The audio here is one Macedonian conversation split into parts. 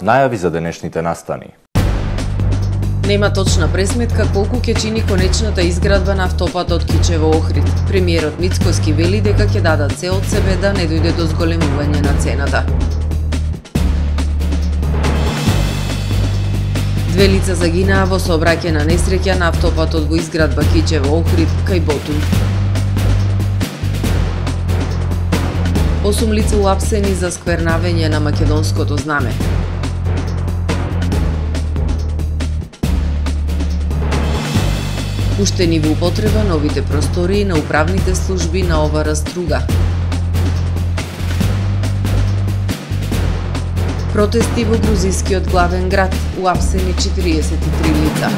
Најави за денешните настани. Нема точна пресметка колку ќе чини конечната изградба на автопатот Кичево-Охрид. Премиерот Мицкоски вели дека ќе дадат се од себе да не дојде до зголемување на цената. 2 лица загинаа во сообраќајна несреќа на автопатот во изградба Кичево-Охрид кај Ботун. 8 лица уапсени за сквернавење на македонското знаме. Пуштени во употреба новите простории на управните служби на ОВР Струга. Протести во грузискиот главен град, уапсени 43 лица.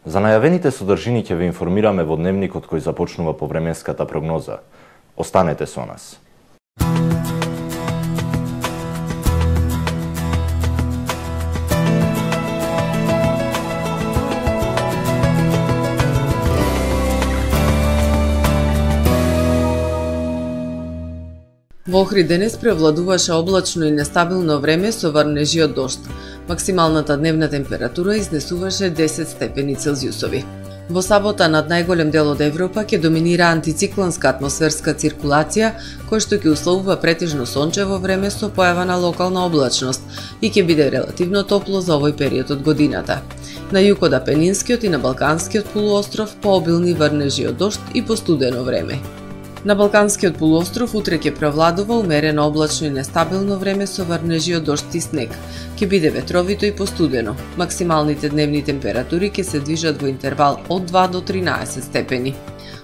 За најавените содржини ќе ве информираме во дневникот кој започнува по временската прогноза. Останете со нас. Во Охрид денес превладуваше облачно и нестабилно време со врнежи од дожд. Максималната дневна температура изнесуваше 10 степени Целзиусови. Во сабота над најголем дел од Европа ќе доминира антициклонска атмосферска циркулација, која што ќе условува претежно сончево време со појава на локална облачност и ќе биде релативно топло за овој период од годината. На југ од Апенинскиот и на Балканскиот полуостров пообилни врнежи од дожд и постудено време. На Балканскиот полуостров утре ќе превладува умерено облачно и нестабилно време со врнежи од дожд и снег. Ќе биде ветровито и постудено. Максималните дневни температури ќе се движат во интервал од 2 до 13 степени.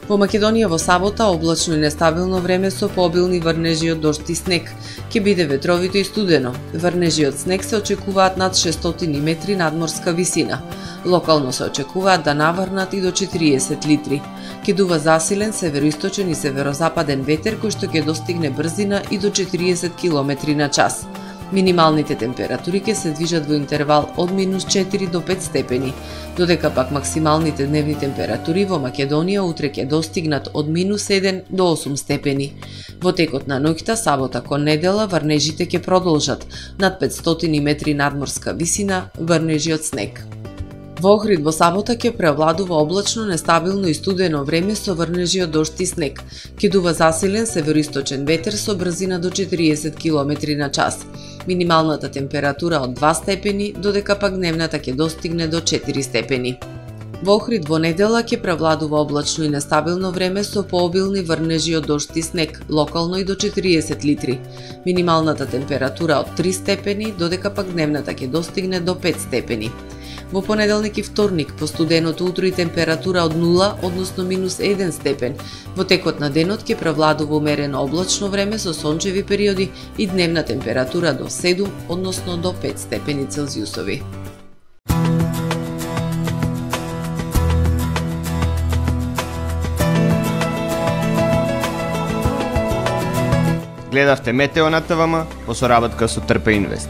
Во Македонија во сабота облачно и нестабилно време со пообилни врнежи од дожд и снег. Ќе биде ветровито и студено. Врнежи од снег се очекуваат над 600 метри надморска висина. Локално се очекуваат да наврнат и до 40 литри. Ќе дува засилен североисточен и северозападен ветер кој што ќе достигне брзина и до 40 км на час. Минималните температури ќе се движат во интервал од -4 до 5 степени, додека пак максималните дневни температури во Македонија утре ќе достигнат од -1 до 8 степени. Во текот на ноќта, сабота кон недела, врнежите ќе продолжат над 500 метри надморска висина, врнежи од снег. Во Охрид во сабота ќе превладува облачно, нестабилно и студено време со врнежи од дожд и снег. Ќе дува засилен североисточен ветер со брзина до 40 км на час. Минималната температура од 2 степени, додека пак дневната ќе достигне до 4 степени. Во Охрид во недела ќе превладува облачно и нестабилно време со пообилни врнежи од дожд и снег, локално и до 40 литри. Минималната температура од 3 степени, додека пак дневната ќе достигне до 5 степени. Во понеделник и вторник по студеното утро и температура од 0, односно -1 степен. Во текот на денот ќе превладува умерено облачно време со сончеви периоди и дневна температура до 7, односно до 5 степени Целзиусови. Гледавте Метео на ТВМ во соработка со Трпе Инвест.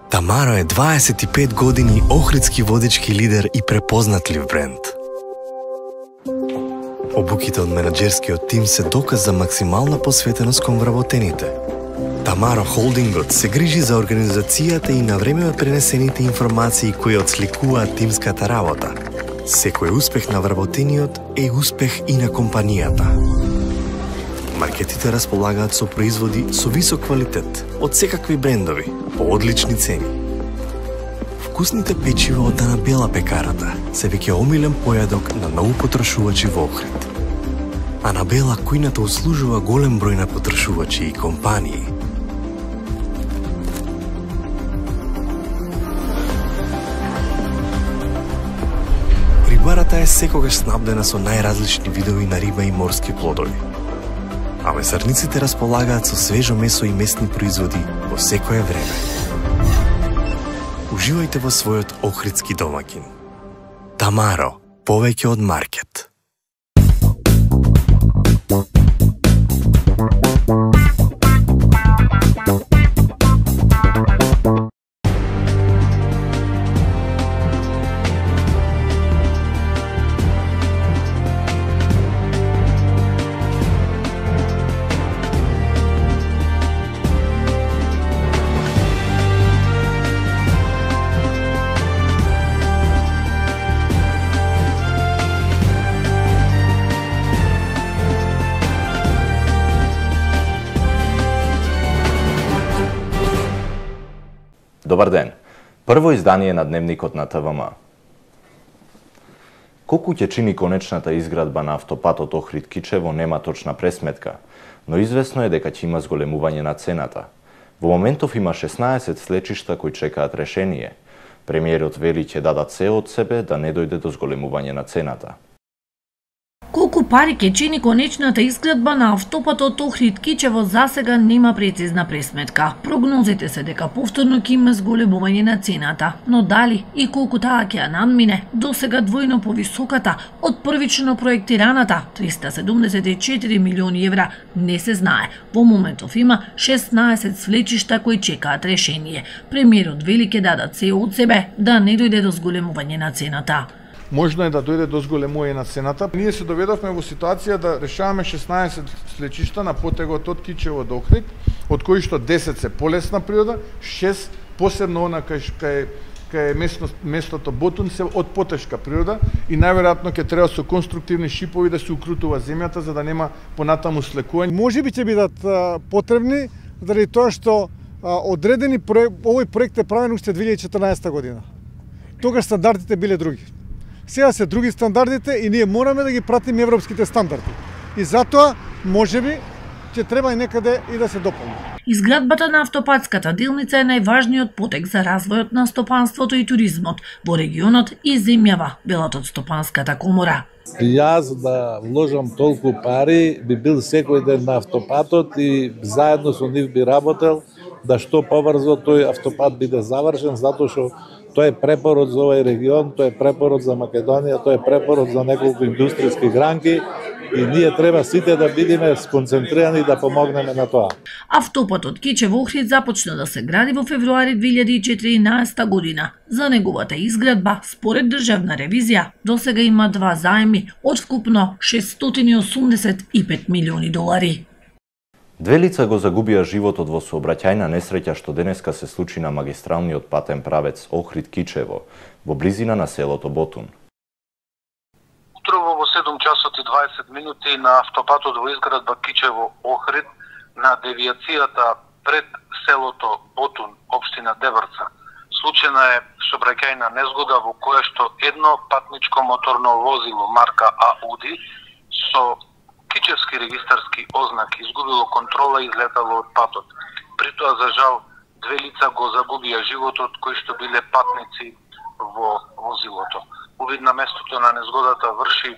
Тамаро е 25 години охридски водички лидер и препознатлив бренд. Обуките од менаџерскиот тим се доказ за максимална посветеност кон вработените. Тамаро Холдингот се грижи за организацијата и на време пренесените информации кои отсликуваат тимската работа. Секој успех на вработениот е успех и на компанијата. Маркетите располагаат со производи со висок квалитет од секакви брендови по одлични цени. Вкусните печива од Анабела пекарата се веќе омилен појадок на многу потрошувачи во Охрид. Анабела кујната услужува голем број на потрошувачи и компании. Рибарата е секогаш снабдена со најразлични видови на риба и морски плодови. А месарниците располагаат со свежо месо и месни производи во секое време. Уживајте во својот охридски домаќин. Тамаро, повеќе од маркет. Добар ден. Прво издание на Дневникот на ТВМ. Колку ќе чини конечната изградба на автопатот Охрид-Кичево нема точна пресметка, но известно е дека ќе има зголемување на цената. Во моментов има 16 слечишта кои чекаат решение. Премиерот вели ќе дадат се од себе да не дојде до зголемување на цената. Колку пари ќе чини конечната изградба на автопатот Охрид-Кичево засега нема прецизна пресметка. Прогнозите се дека повторно ќе има зголемување на цената, но дали и колку таа ќе ја надмине, досега двојно повисоката од првично проектираната 374 милиони евра, не се знае. Во моментов има 16 свлечишта кои чекаат решение. Премиерот вели ќе дадат се од себе да не дојде до зголемување на цената. Можно е да дојде до зголемување на цената. Ние се доведовме во ситуација да решаваме 16 слечишта на потегот од Кичево до Охрид, од кои што 10 се полесна природа, 6 посебно она кај местото Ботун се од потешка природа и најверојатно ќе треба со конструктивни шипови да се укрутува земјата за да нема понатаму слекување. Можеби ќе бидат потребни заради тоа што одредени овој проект е правен уште 2014 година. Тогаш стандардите биле други. Сега се други стандардите и ние мораме да ги пратиме европските стандарди. И затоа, можеби, ќе треба и некаде и да се дополни. Изградбата на автопатската делница е најважниот потек за развојот на стопанството и туризмот во регионот и земјава, велат од Стопанската комора. Јас да вложам толку пари, би бил секој ден на автопатот и заедно со нив би работел да што побрзо тој автопат биде завршен, затоа што тој е препород за овој регион, тој е препород за Македонија, тој е препород за неколку индустријски гранки и ние треба сите да бидеме сконцентрирани да помогнеме на тоа. Автопатот Кичево-Охрид започна да се гради во февруари 2014 година. За неговата изградба, според државна ревизија, досега има 2 заеми од вкупно 685 милиони долари. 2 лица го загубија животот во сообраќајна несреќа што денеска се случи на магистралниот патен правец Охрид-Кичево во близина на селото Ботун. Утрово во 7 часот и 20 минути на автопатот во изградба Кичево-Охрид на девијацијата пред селото Ботун, општина Деврца, случена е сообраќајна незгода во која што едно патничко моторно возило марка Ауди со кичевски регистарски ознаки изгубило контрола и излетало од патот. При тоа, за жал, 2 лица го загубија животот кои што биле патници во возилото. Увид на местото на незгодата врши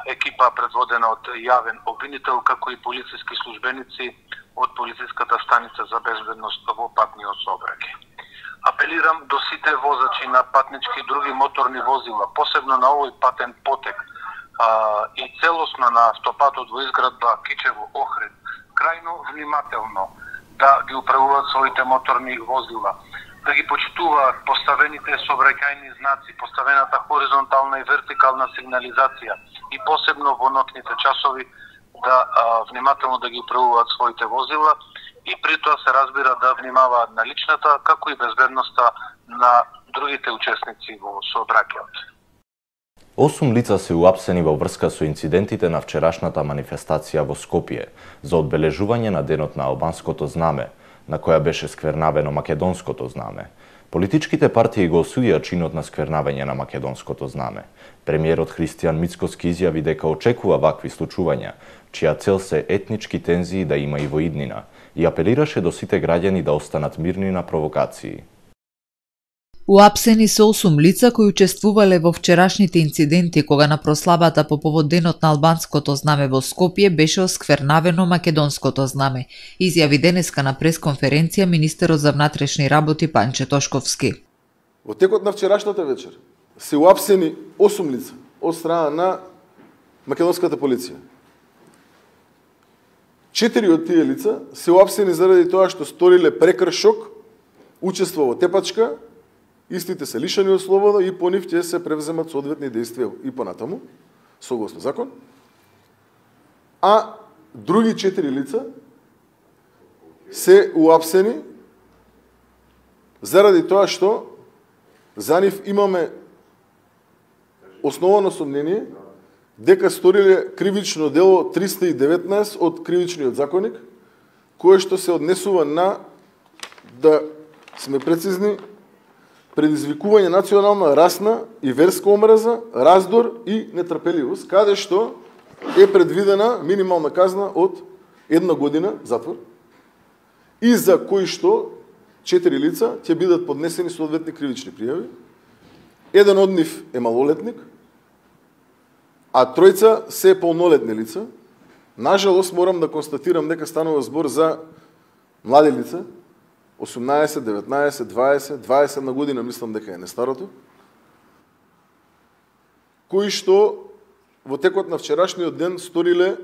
екипа предводена од јавен обвинител, како и полициски службеници од полициската станица за безбедност во патниот сообраќај. Апелирам до сите возачи на патнички и други моторни возила, посебно на овој патен потек и целосно на автопатот во изградба Кичево-Охрид, крајно внимателно да ги управуваат своите моторни возила, да ги почитуваат поставените сообраќајни знаци, поставената хоризонтална и вертикална сигнализација и посебно во ноќните часови да внимателно да ги управуваат своите возила и при тоа се разбира да внимаваат на личната, како и безбедноста на другите учесници во сообраќајот. 8 лица се уапсени во врска со инцидентите на вчерашната манифестација во Скопје за одбележување на денот на албанското знаме, на која беше сквернавено македонското знаме. Политичките партии го осудија чинот на сквернавање на македонското знаме. Премиерот Христијан Мицкоски изјави дека очекува вакви случувања, чија цел се етнички тензии да има и во иднина, и апелираше до сите граѓани да останат мирни на провокации. Уапсени се 8 лица кои учествувале во вчерашните инциденти кога на прославата по повод денот на албанското знаме во Скопје беше осквернавено македонското знаме, изјави денеска на пресконференција министерот за внатрешни работи Панче Тошковски. Во текот на вчерашната вечер се уапсени 8 лица од страна на македонската полиција. 4 од тие лица се уапсени заради тоа што сториле прекршок, учество во тепачка. Истите се лишени од слобода и по нив ќе се превземат соодветни действија и понатаму, согласно закон. А други 4 лица се уапсени заради тоа што за нив имаме основано сомнение дека сториле кривично дело 319 од кривичниот законник, кое што се однесува на, да сме прецизни, предизвикување национална, расна и верска омраза, раздор и нетрпеливост, каде што е предвидена минимална казна од 1 година затвор и за кои што 4 лица ќе бидат поднесени соодветни кривични пријави. Еден од нив е малолетник, а 3 се полнолетни лица. Нажалост морам да констатирам дека станува збор за млади лица, 18, 19, 20, 20 на година, мислам дека е нестарото, кои што во текот на вчерашниот ден сториле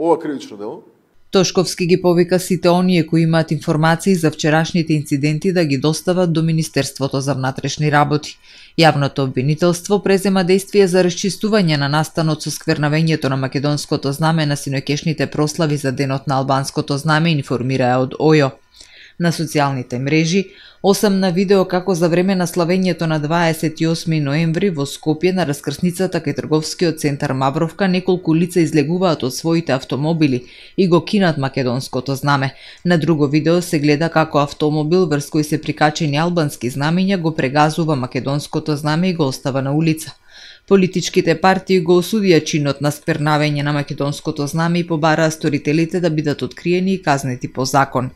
ова кривично дело. Тошковски ги повика сите оние кои имаат информации за вчерашните инциденти да ги достават до Министерството за внатрешни работи. Јавното обвинителство презема действија за расчистување на настанот со сквернавењето на македонското знаме на синоќешните прослави за денот на албанското знаме, информираа од ОЈО. На социјалните мрежи, осамна видео како за време на славењето на 28 ноември во Скопје на раскрсницата кај трговскиот центар Мавровка неколку лица излегуваат од своите автомобили и го кинат македонското знаме. На друго видео се гледа како автомобил врз кој се прикачени албански знамења го прегазува македонското знаме и го остава на улица. Политичките партии го осудија чинот на сквернавање на македонското знаме и побараа сторителите да бидат откриени и казнети по закон.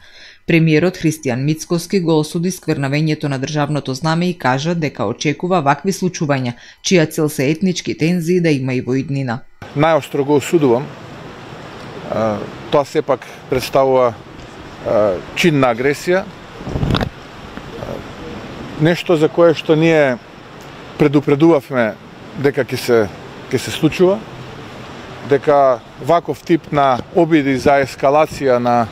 Премиерот Христијан Мицкоски го осуди сквернавењето на државното знаме и кажа дека очекува вакви случувања, чија цел се етнички тензии да има и во иднина. Најостро го осудувам. Тоа сепак представува чин на агресија. Нешто за кое што ние предупредувавме дека ќе се случува, дека ваков тип на обиди за ескалација на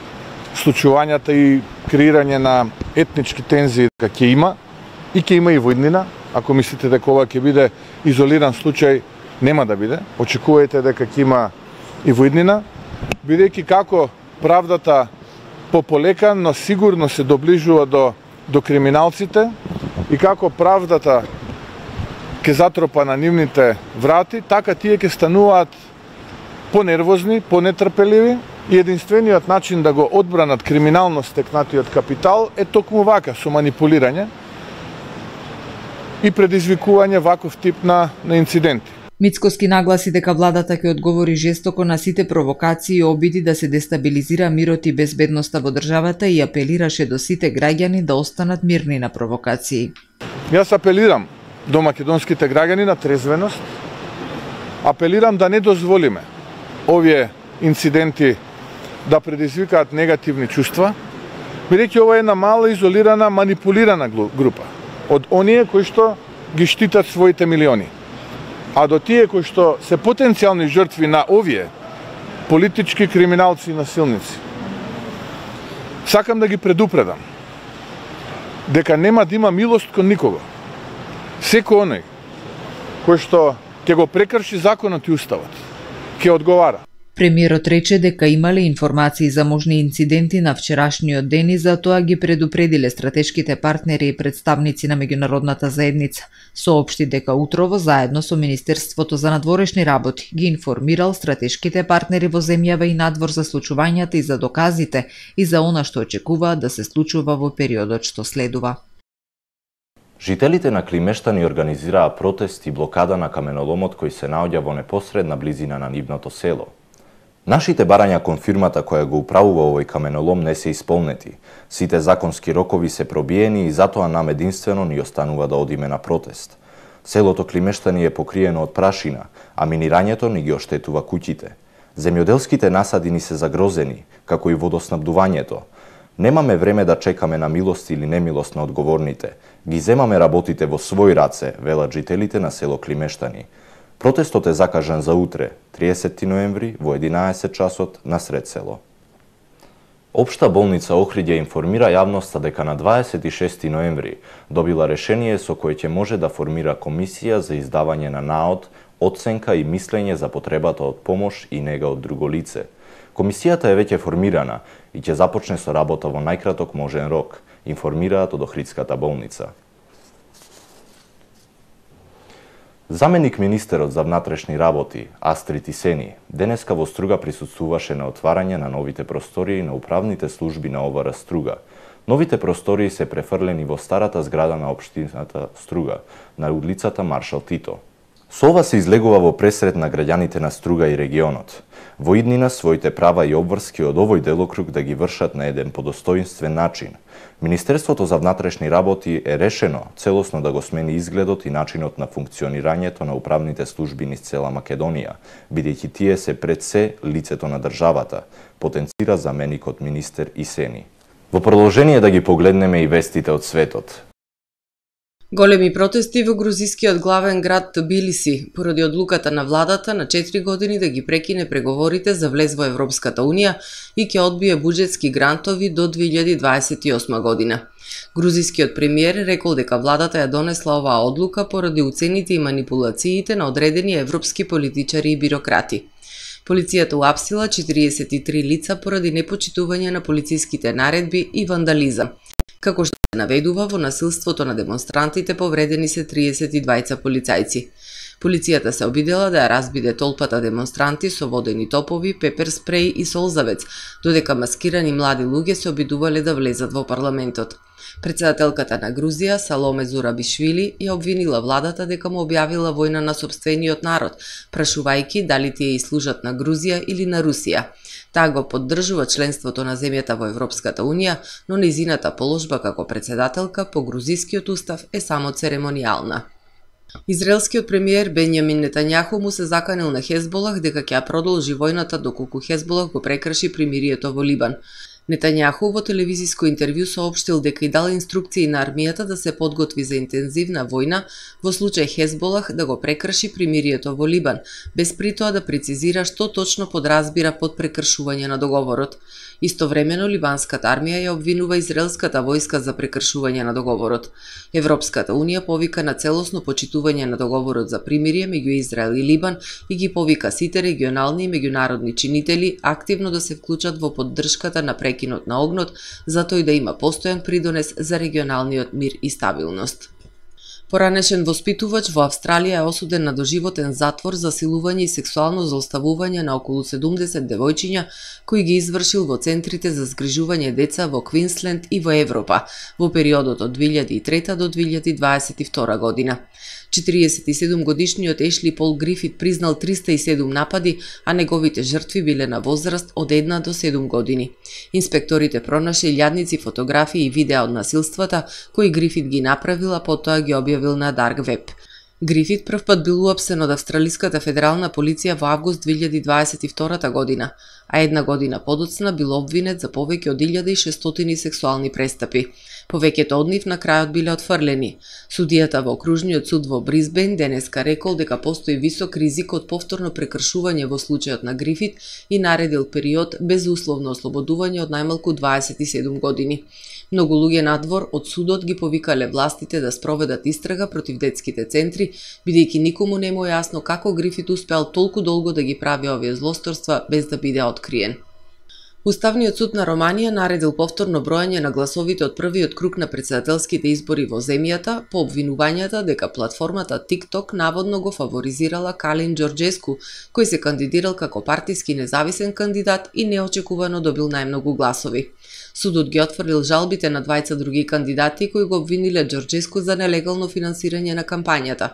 случувањата и креирање на етнички тензии ќе има и во иднина. Ако мислите дека ова ќе биде изолиран случај, нема да биде. Очекувајте дека ќе има и во иднина, бидејќи како правдата пополека, но сигурно се доближува до криминалците и како правдата ќе затропа на нивните врати, така тие ќе стануваат понервозни, понетрпеливи и единствениот начин да го одбранат криминално стекнатиот капитал е токму вака, со манипулирање и предизвикување ваков тип на инциденти. Мицкоски нагласи дека владата ќе одговори жестоко на сите провокации и обиди да се дестабилизира мирот и безбедноста во државата и апелираше до сите граѓани да останат мирни на провокации. Јас апелирам до македонските граѓани на трезвеност, апелирам да не дозволиме овие инциденти да предизвикаат негативни чувства, бидејќи ова е една мала, изолирана, манипулирана група од оние кои што ги штитат своите милиони. А до тие кои што се потенцијални жртви на овие политички криминалци и насилници, сакам да ги предупредам дека нема да има милост кон никого. Секој оној кој што ќе го прекрши законот и уставот, ќе одговара. Премиерот рече дека имале информации за можни инциденти на вчерашниот ден и за тоа ги предупредиле стратешките партнери и представници на меѓународната заедница. Соопшти дека утрово заедно со Министерството за надворешни работи ги информирал стратешките партнери во земјава и надвор за случувањата и за доказите и за она што очекуваат да се случува во периодот што следува. Жителите на Климештани организираа протест и блокада на каменоломот кој се наоѓа во непосредна близина на нивното село. Нашите барања кон фирмата која го управува овој каменолом не се исполнети. Сите законски рокови се пробиени и затоа нам единствено ни останува да одиме на протест. Селото Климештани е покриено од прашина, а минирањето ни ги оштетува куќите. Земјоделските насади ни се загрозени, како и водоснабдувањето. Немаме време да чекаме на милост или немилост на одговорните. Ги земаме работите во свој раце, велат жителите на село Климештани. Протестот е закажан за утре, 30 ноември, во 11 часот на сред село. Општа болница Охрид ја информира јавноста дека на 26 ноември добила решение со кое ќе може да формира комисија за издавање на наод, оценка и мислење за потребата од помош и нега од друго лице. Комисијата е веќе формирана и ќе започне со работа во најкраток можен рок, информираат од Охридската болница. Заменик министерот за внатрешни работи, Астрид Исени, денеска во Струга присуствуваше на отварање на новите простории на управните служби на ОВР Струга. Новите простории се префрлени во старата зграда на општината Струга, на улицата Маршал Тито. Со ова се излегува во пресред на граѓаните на Струга и регионот. Во иднина своите права и обврски од овој делокруг да ги вршат на еден подостоинствен начин. Министерството за внатрешни работи е решено целосно да го смени изгледот и начинот на функционирањето на управните служби низ цела Македонија, бидејќи тие се пред се лицето на државата, потенцира заменикот министер Исени. Во продолжение да ги погледнеме и вестите од светот. Големи протести во грузискиот главен град Тбилиси поради одлуката на владата на 4 години да ги прекине преговорите за влез во Европската унија и ќе одбие буџетски грантови до 2028 година. Грузискиот премиер рекол дека владата ја донесла оваа одлука поради уцените и манипулациите на одредени европски политичари и бирократи. Полицијата уапсила 43 лица поради непочитување на полициските наредби и вандализам. Како што се наведува, во насилството на демонстрантите повредени се 32 полицајци. Полицијата се обидела да ја разбиде толпата демонстранти со водени топови, пепер спреј и солзавец, додека маскирани млади луѓе се обидувале да влезат во парламентот. Председателката на Грузија, Саломе Зурабишвили, ја обвинила владата дека му објавила војна на сопствениот народ, прашувајќи дали тие и служат на Грузија или на Русија. Таа го поддржува членството на земјата во Европската унија, но нејзината положба како председателка по грузискиот устав е само церемонијална. Израелскиот премиер Бенјамин Нетањаху му се заканил на Хезболах дека ќе ја продолжи војната доколку Хезболах го прекрши примирието во Либан. Нетањаху во телевизиско интервју соопштил дека и дал инструкции на армијата да се подготви за интензивна војна во случај Хезболах да го прекрши примирието во Либан, без при тоа да прецизира што точно подразбира под прекршување на договорот. Истовремено, либанската армија ја обвинува израелската војска за прекршување на договорот. Европската унија повика на целосно почитување на договорот за примирие меѓу Израел и Либан и ги повика сите регионални и меѓународни чинители активно да се вклучат во поддршката на прекинот на огнот, затоа и да има постојан придонес за регионалниот мир и стабилност. Поранешен воспитувач во Австралија е осуден на доживотен затвор за силување и сексуално злоставување на околу 70 девојчиња кои ги извршил во центрите за згрижување деца во Квинсленд и во Европа во периодот од 2003 до 2022 година. 47-годишниот Ешли Пол Грифит признал 307 напади, а неговите жртви биле на возраст од 1 до 7 години. Инспекторите пронашли илјадници фотографии и видеа од насилствата кои Грифит ги направил, а потоа ги објавил на Dark Web. Грифит првпат бил уапсен од Австралиската федерална полиција во август 2022 година, а една година подоцна бил обвинет за повеќе од 1600 сексуални престапи. Повеќето од нив на крајот биле отфрлени. Судијата во окружниот суд во Брисбен денеска рекол дека постои висок ризик од повторно прекршување во случајот на Грифит и наредил период без условно ослободување од најмалку 27 години. Многу луѓе надвор од судот ги повикале властите да спроведат истрага против детските центри, бидејќи никому не му е јасно како Грифит успеал толку долго да ги прави овие злосторства без да биде откриен. Уставниот суд на Романија наредил повторно броење на гласовите од првиот круг на претседателските избори во земјата по обвинувањата дека платформата TikTok наводно го фаворизирала Калин Џорџеску, кој се кандидирал како партиски независен кандидат и неочекувано добил најмногу гласови. Судот ги отфрлил жалбите на двајца други кандидати кои го обвиниле Џорџеску за нелегално финансирање на кампањата.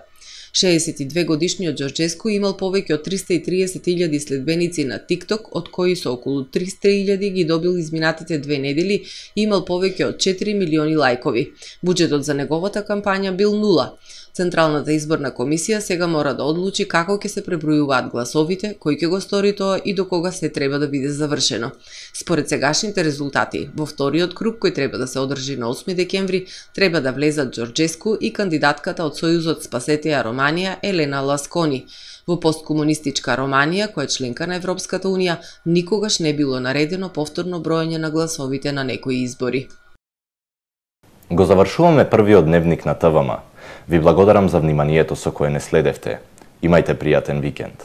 62 годишниот Џорџеску имал повеќе од 330.000 следбеници на TikTok, од кои со околу 300.000 ги добил изминатите 2 недели и имал повеќе од 4 милиони лајкови. Буџетот за неговата кампања бил нула. Централната изборна комисија сега мора да одлучи како ќе се пребројуваат гласовите, кој ќе го стори тоа и до кога се треба да биде завршено. Според сегашните резултати, во вториот круг кој треба да се одржи на 8 декември, треба да влезат Џорџеску и кандидатката од Сојузот Спасете ја Романија Елена Ласкони. Во посткомунистичка Романија, која е членка на Европската унија, никогаш не било наредено повторно броење на гласовите на некои избори. Го завршуваме првиот дневник на ТВМ. Ви благодарам за вниманието со кое не следевте. Имајте пријатен викенд.